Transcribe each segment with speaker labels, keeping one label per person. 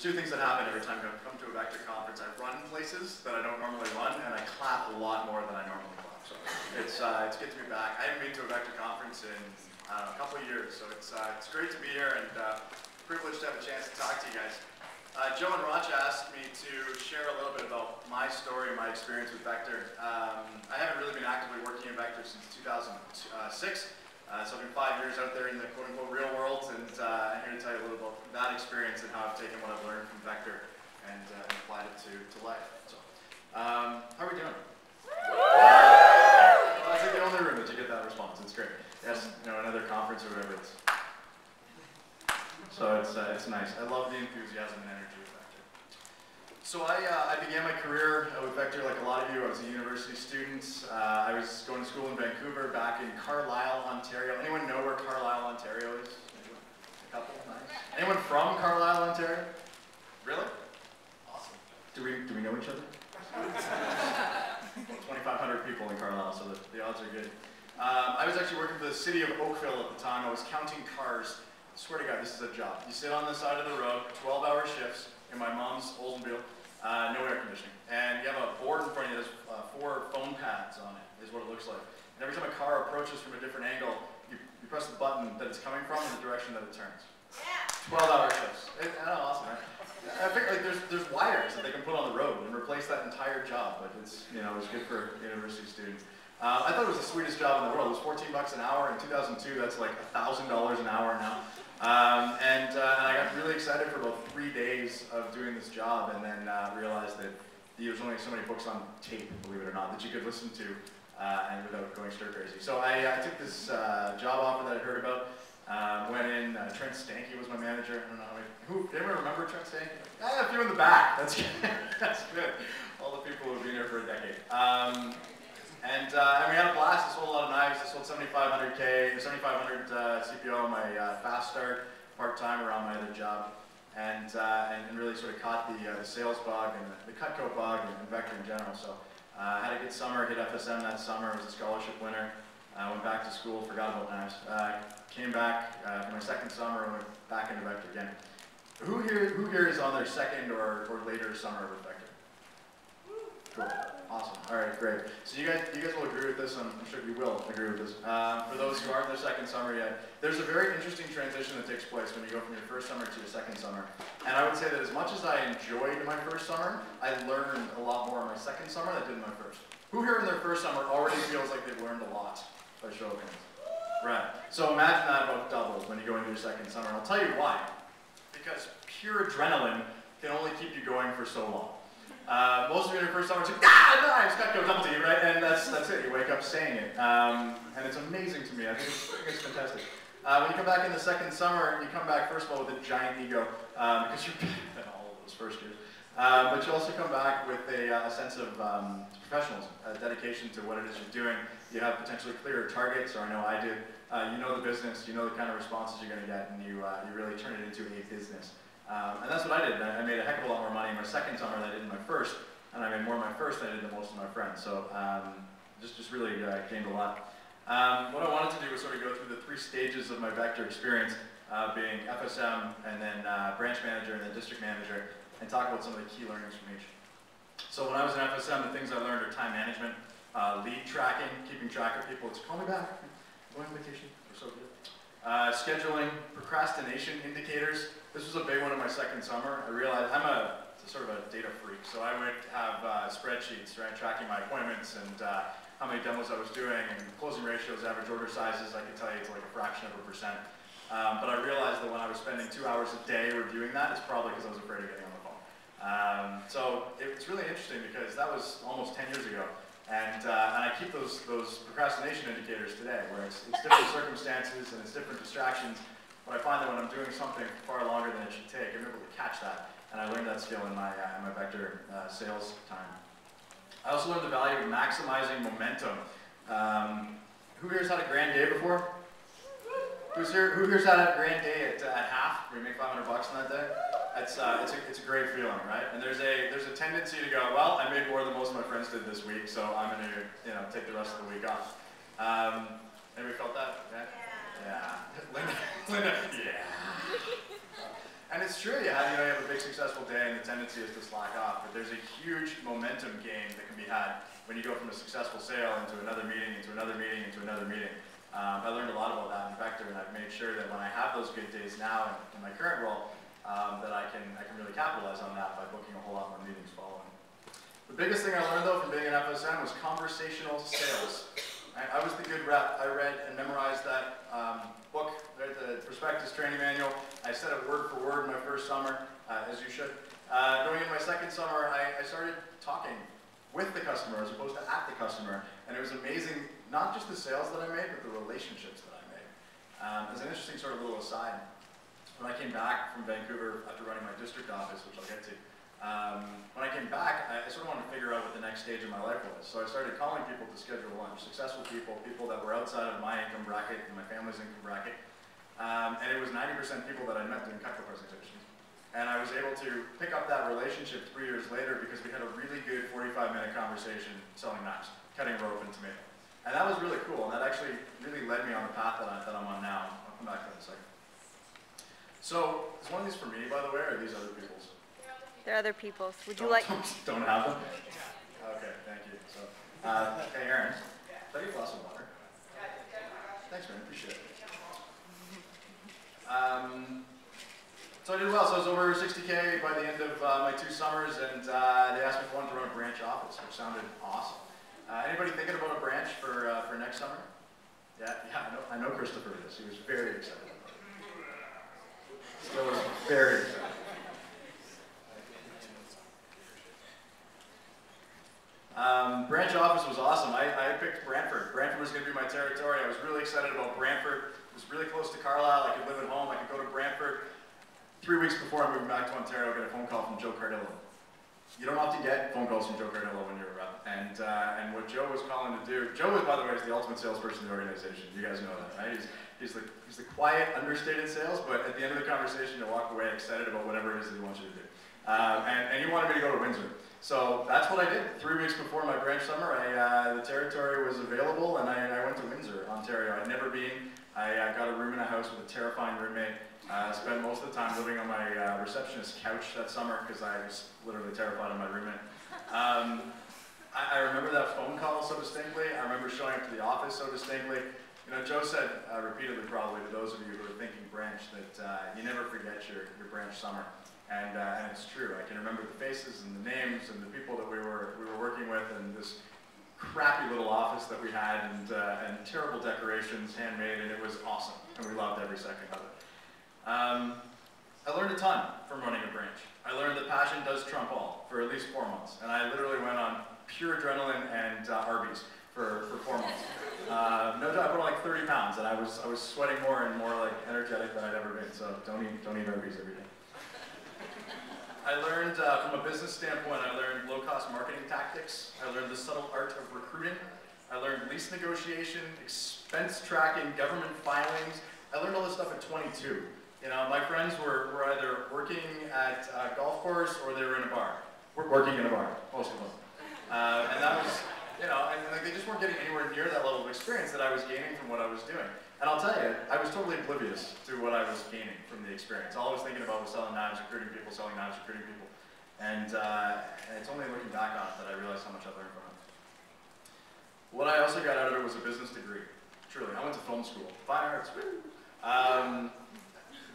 Speaker 1: two things that happen every time I come to a vector conference. I run places that I don't normally run, and I clap a lot more than I normally clap. So it gets me back. I haven't been to a vector conference in a couple of years, so it's great to be here and privileged to have a chance to talk to you guys. Joe and Raj asked me to share a little bit about my story, my experience with vector. I haven't really been actively working in vector since 2006. So I've been 5 years out there in the quote-unquote real world, and I'm here to tell you a little about that experience and how I've taken what I've learned from vector and applied it to life. So, how are we doing? Well, that's like the only room that you get that response. It's great. Yes, another conference or whatever it's. So it's nice. I love the enthusiasm and energy of vector. So I began my career with vector like a lot of you. I was a university student. I was going to school in Vancouver, back in Carlisle, Ontario. Anyone know where Carlisle, Ontario is? Anyone? A couple? Nice. Anyone from Carlisle, Ontario? Really? Awesome. Do we know each other? 2,500 people in Carlisle, so the odds are good. I was actually working for the city of Oakville at the time. I was counting cars. I swear to God, this is a job. You sit on the side of the road, 12-hour shifts in my mom's Oldsmobile, no air conditioning. And you have a board in front of you that has 4 phone pads on it, is what it looks like. And every time a car approaches from a different angle, you press the button that it's coming from in the direction that it turns. Yeah. 12-hour shifts. Awesome, right? I think like there's wires that they can put on the road and replace that entire job, but it's it's good for university students. I thought it was the sweetest job in the world. It was 14 bucks an hour. In 2002, that's like $1,000 an hour now. And I got really excited for about 3 days of doing this job, and then realized that there's only so many books on tape, believe it or not, that you could listen to and without going stir crazy. So I took this job offer that I heard about. Went in. Trent Stanky was my manager. I don't know how many. Anyone remember Trent Stanky? A few in the back. That's good. That's good. All the people who've been here for a decade. And we had a blast. I sold a lot of knives. I sold 7,500 CPO on my fast start, part-time around my other job, and really sort of caught the sales bug and the Cutco bug and vector in general. So I had a good summer. Hit FSM that summer. Was a scholarship winner. Went back to school. Forgot about knives. Came back for my second summer and went back into vector again. Who here is on their second or later summer with vector? Cool. Awesome. All right, great. So you guys will agree with this. I'm sure you will agree with this. For those who aren't in their second summer yet, there's a very interesting transition that takes place when you go from your first summer to your second summer. And I would say that as much as I enjoyed my first summer, I learned a lot more in my second summer than I did in my first. Who here in their first summer already feels like they've learned a lot? By show of hands. Right. So imagine that about doubles when you go into your second summer. And I'll tell you why. Because pure adrenaline can only keep you going for so long. Most of you in your first summer say, knives, Cutco, double T, right? And that's it. You wake up saying it. And it's amazing to me. I think it's fantastic. When you come back in the second summer, you come back, first of all, with a giant ego, because you're better than all of those first years. But you also come back with a sense of professionalism, dedication to what it is you're doing. You have potentially clearer targets, or I know I did. You know the business, you know the kind of responses you're going to get, and you really turn it into a business. And that's what I did. I made a heck of a lot more money in my second summer than I did in my first, and I made more in my first than I did than most of my friends. So just really gained a lot. What I wanted to do was sort of go through the 3 stages of my vector experience, being FSM, and then branch manager, and then district manager, and talk about some of the key learnings from each. So when I was in FSM, the things I learned are time management, lead tracking, keeping track of people. It's call me back. I'm going on vacation. We're so good. Scheduling, procrastination indicators. This was a big one in my second summer. I realized I'm sort of a data freak, so I would have spreadsheets, right, tracking my appointments and how many demos I was doing, and closing ratios, average order sizes. I could tell you it's like a fraction of a percent. But I realized that when I was spending 2 hours a day reviewing that, it's probably because I was afraid of getting on the phone. So it's really interesting because that was almost 10 years ago. And I keep those procrastination indicators today, where it's different circumstances and it's different distractions. But I find that when I'm doing something far longer than it should take, I'm able to catch that. And I learned that skill in my vector sales time. I also learned the value of maximizing momentum. Who here's had a grand day before? Who here's had a grand day at half, where you make 500 bucks on that day? It's a great feeling, right? And there's a tendency to go, well, I made more than most of my friends did this week, so I'm going to take the rest of the week off. Anybody felt that? Yeah. Linda, yeah. And it's true, you have a big successful day and the tendency is to slack off, but there's a huge momentum gain that can be had when you go from a successful sale into another meeting, into another meeting, into another meeting. I learned a lot about that in Vector, and I've made sure that when I have those good days now in my current role, that I can really capitalize on that by booking a whole lot more meetings following. The biggest thing I learned though from being an FSM was conversational sales. I was the good rep. I read and memorized that book, the Prospectus Training Manual. I said it word for word in my first summer, as you should. Going into my second summer, I started talking with the customer as opposed to at the customer, and it was amazing, not just the sales that I made, but the relationships that I made. As an interesting sort of little aside, when I came back from Vancouver after running my district office, which I'll get to, when I came back, I sort of wanted to figure out what the next stage of my life was. So I started calling people to schedule lunch, successful people, people that were outside of my income bracket and my family's income bracket. And it was 90% people that I met doing Cutco presentations. And I was able to pick up that relationship 3 years later because we had a really good 45-minute conversation selling knives, cutting rope and tomato. And that was really cool, and that actually really led me on the path that I'm on now. I'll come back to that in a second. So, is one of these for me, by the way, or are these other people's?
Speaker 2: They're other people's. Would you like?
Speaker 1: Don't have them? Okay, thank you. So, hey, Aaron, can I get a glass of water? Thanks, man. Appreciate it. So I did well. So I was over 60K by the end of my 2 summers, and they asked me if I wanted to run a branch office, which sounded awesome. Anybody thinking about a branch for next summer? Yeah, I know Christopher is. He was very excited about it. Still was very excited. Branch office was awesome. I picked Brantford. Brantford was going to be my territory. I was really excited about Brantford. It was really close to Carlisle. I could live at home. I could go to Brantford. 3 weeks before I moved back to Ontario, I got a phone call from Joe Cardillo. You don't often get phone calls from Joe Cardillo when you're a rep. And what Joe was calling to do, Joe was, by the way, is the ultimate salesperson in the organization. You guys know that, right? He's the quiet, understated sales, but at the end of the conversation, you walk away excited about whatever it is that he wants you to do. And he wanted me to go to Windsor. So that's what I did. 3 weeks before my branch summer, the territory was available, and I went to Windsor, Ontario. I'd never been. I got a room in a house with a terrifying roommate. I spent most of the time living on my receptionist's couch that summer because I was literally terrified of my roommate. I remember that phone call so distinctly. I remember showing up to the office so distinctly. You know, Joe said repeatedly probably to those of you who are thinking branch that you never forget your branch summer. And it's true. I can remember the faces and the names and the people that we were working with, and this crappy little office that we had, and terrible decorations, handmade, and it was awesome. And we loved every second of it. I learned a ton from running a branch. I learned that passion does trump all for at least 4 months. And I literally went on pure adrenaline and Arby's for 4 months. No joke, I put on like 30 pounds, and I was sweating more and more like energetic than I'd ever been. So don't eat Arby's every day. I learned, from a business standpoint, I learned low-cost marketing tactics. I learned the subtle art of recruiting. I learned lease negotiation, expense tracking, government filings. I learned all this stuff at 22. You know, my friends were either working at a golf course or they were in a bar. Working in a bar, most of them. And that was, you know, and like, they just weren't getting anywhere near that level of experience that I was gaining from what I was doing. And I'll tell you, I was totally oblivious to what I was gaining from the experience. All I was thinking about was selling knives, recruiting people, selling knives, recruiting people. And it's only looking back on it that I realized how much I learned from it. What I also got out of it was a business degree. Truly, I went to film school. Fine arts, woo!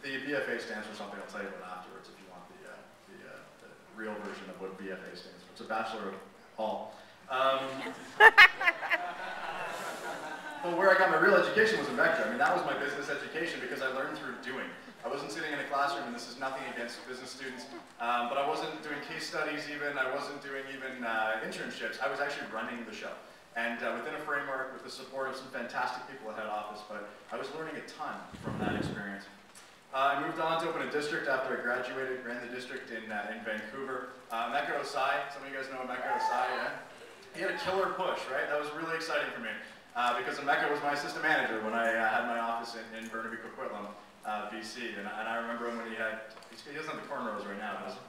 Speaker 1: The BFA stands for something I'll tell you about afterwards if you want the real version of what BFA stands for. It's a Bachelor of All. But where I got my real education was in Vector. I mean, that was my business education because I learned through doing. I wasn't sitting in a classroom, and this is nothing against business students, but I wasn't doing case studies even, I wasn't doing even internships. I was actually running the show. And within a framework, with the support of some fantastic people at head office, but I was learning a ton from that experience. I moved on to open a district after I graduated, ran the district in Vancouver. Mecca Osai, some of you guys know Mecca Osai, yeah? He had a killer push, right? That was really exciting for me. Because Mecca was my assistant manager when I had my office in Burnaby, Coquitlam, BC. And I remember him when he doesn't have the cornrows right now, does he?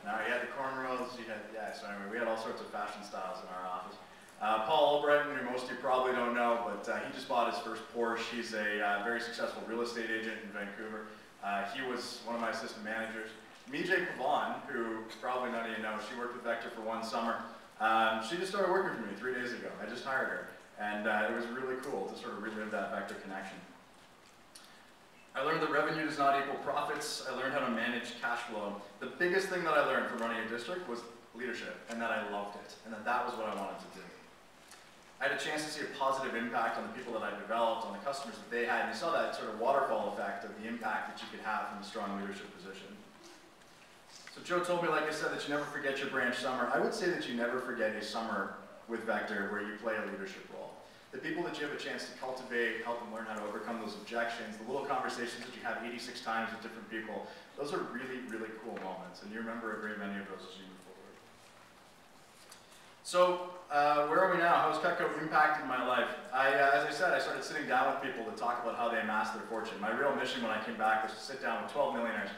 Speaker 1: No, he had the cornrows, so anyway, we had all sorts of fashion styles in our office. Paul Albrighton, who most of you probably don't know, but he just bought his first Porsche. He's a very successful real estate agent in Vancouver. He was one of my assistant managers. Mijay Pavan, who probably none of you know, she worked with Vector for one summer. She just started working for me 3 days ago. I just hired her. And it was really cool to sort of relive that Vector connection. I learned that revenue does not equal profits. I learned how to manage cash flow. The biggest thing that I learned from running a district was leadership, and that I loved it, and that was what I wanted to do. I had a chance to see a positive impact on the people that I developed, on the customers that they had, and you saw that sort of waterfall effect of the impact that you could have from a strong leadership position. So Joe told me, like I said, that you never forget your branch summer. I would say that you never forget a summer with Vector where you play a leadership role. The people that you have a chance to cultivate, help them learn how to overcome those objections, the little conversations that you have 86 times with different people, those are really, really cool moments, and you remember a great many of those as you move forward. So, where are we now? How has Cutco impacted my life? As I said, I started sitting down with people to talk about how they amassed their fortune. My real mission when I came back was to sit down with 12 millionaires,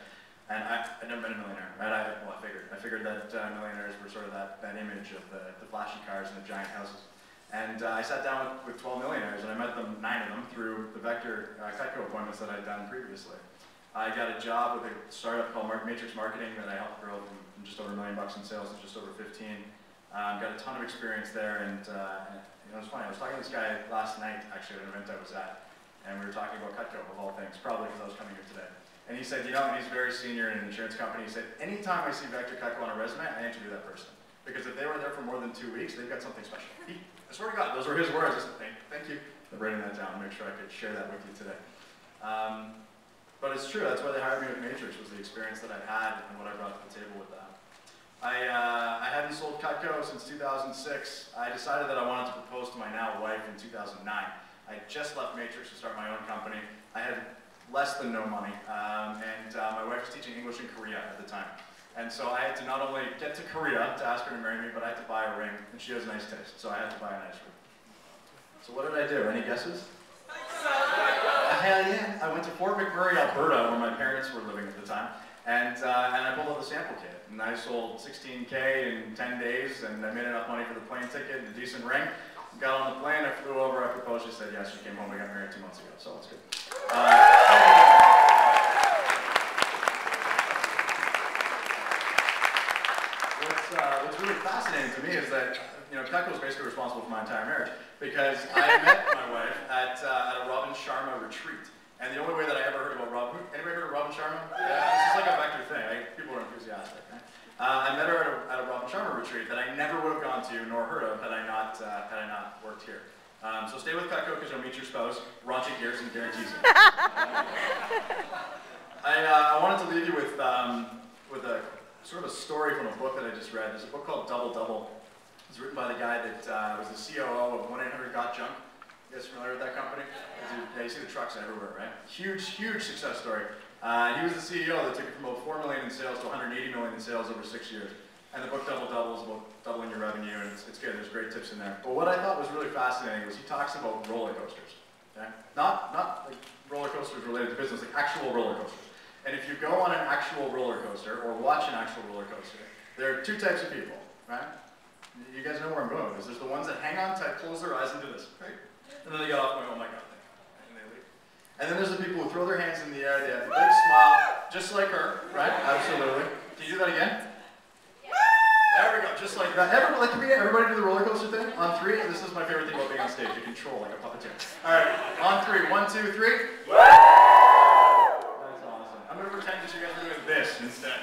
Speaker 1: and I'd never been a millionaire, right? I figured that millionaires were sort of that image of the flashy cars and the giant houses. And I sat down with 12 millionaires, and I met 9 of them through the Vector Cutco appointments that I'd done previously. I got a job with a startup called Matrix Marketing that I helped grow from just over $1 million in sales to just over 15. Got a ton of experience there, and you know, it's funny, I was talking to this guy last night, actually, at an event I was at, and we were talking about Cutco, of all things, probably because I was coming here today. And he said, you know, and he's very senior in an insurance company, he said, anytime I see Vector Cutco on a resume, I interview that person. Because if they were there for more than 2 weeks, they've got something special. I swear to God, those were his words. I said, thank you for writing that down, make sure I could share that with you today. But it's true, that's why they hired me with Matrix, was the experience that I had and what I brought to the table with that. I hadn't sold Cutco since 2006. I decided that I wanted to propose to my now wife in 2009. I had just left Matrix to start my own company. I had less than no money, and my wife was teaching English in Korea at the time. And so I had to not only get to Korea to ask her to marry me, but I had to buy a ring, and she has nice taste, so I had to buy a nice ring. So what did I do? Any guesses? Hell yeah! I went to Fort McMurray, Alberta, where my parents were living at the time, and I pulled out the sample kit, and I sold 16K in 10 days, and I made enough money for the plane ticket and a decent ring. Got on the plane, I flew over, I proposed, she said yes, she came home, we got married 2 months ago, so it's good. What's really fascinating to me is that, you know, Cutco is basically responsible for my entire marriage, because I met my wife at a Robin Sharma retreat. And the only way that I ever heard about Robin, anybody heard of Robin Sharma? Yeah, this is like a Vector thing, people are enthusiastic, right? I met her at a Robin Sharma retreat that I never would have gone to nor heard of had I not worked here. So stay with Cutco because you'll meet your spouse. Raunchy Garrison guarantees it. I wanted to leave you with a sort of a story from a book that I just read. There's a book called Double Double. It's written by the guy that was the COO of 1-800-GOT-JUNK. You guys familiar with that company? Yeah, you see the trucks everywhere, right? Huge, huge success story. He was the CEO that took it from about 4 million in sales to 180 million in sales over 6 years. And the book Double Double is about doubling your revenue, and it's good. There's great tips in there. But what I thought was really fascinating was he talks about roller coasters. Okay? Not like roller coasters related to business, like actual roller coasters. And if you go on an actual roller coaster or watch an actual roller coaster, there are 2 types of people, right? You guys know where I'm going with this. There's the ones that hang on tight, close their eyes, and do this, right? And then they get off going, oh my God, and they leave. And then there's the people who throw their hands in the air, they have a big smile, just like her, right? Absolutely. Can you do that again? There we go, just like that. Everybody do the roller coaster thing? On 3, this is my favorite thing about being on stage. You control like a puppeteer. All right, on 3, 1, 2, 3. That's awesome. I'm going to pretend that you guys are doing this instead.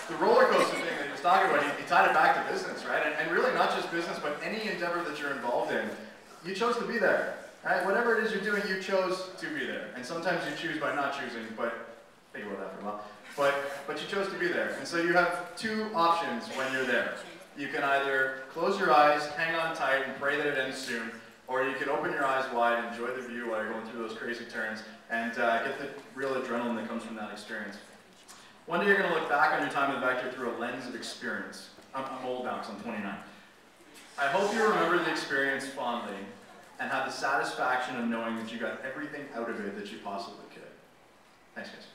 Speaker 1: The roller coaster thing that he was talking about, he tied it back to business, right? And really not just business, but any endeavor that you're involved in. You chose to be there, right? Whatever it is you're doing, you chose to be there. And sometimes you choose by not choosing, but think about that for a while. But you chose to be there. And so you have 2 options when you're there. You can either close your eyes, hang on tight, and pray that it ends soon, or you can open your eyes wide, enjoy the view while you're going through those crazy turns, and get the real adrenaline that comes from that experience. One day you're going to look back on your time with Vector through a lens of experience. I'm old now because I'm 29. I hope you remember the experience fondly and have the satisfaction of knowing that you got everything out of it that you possibly could. Thanks, guys.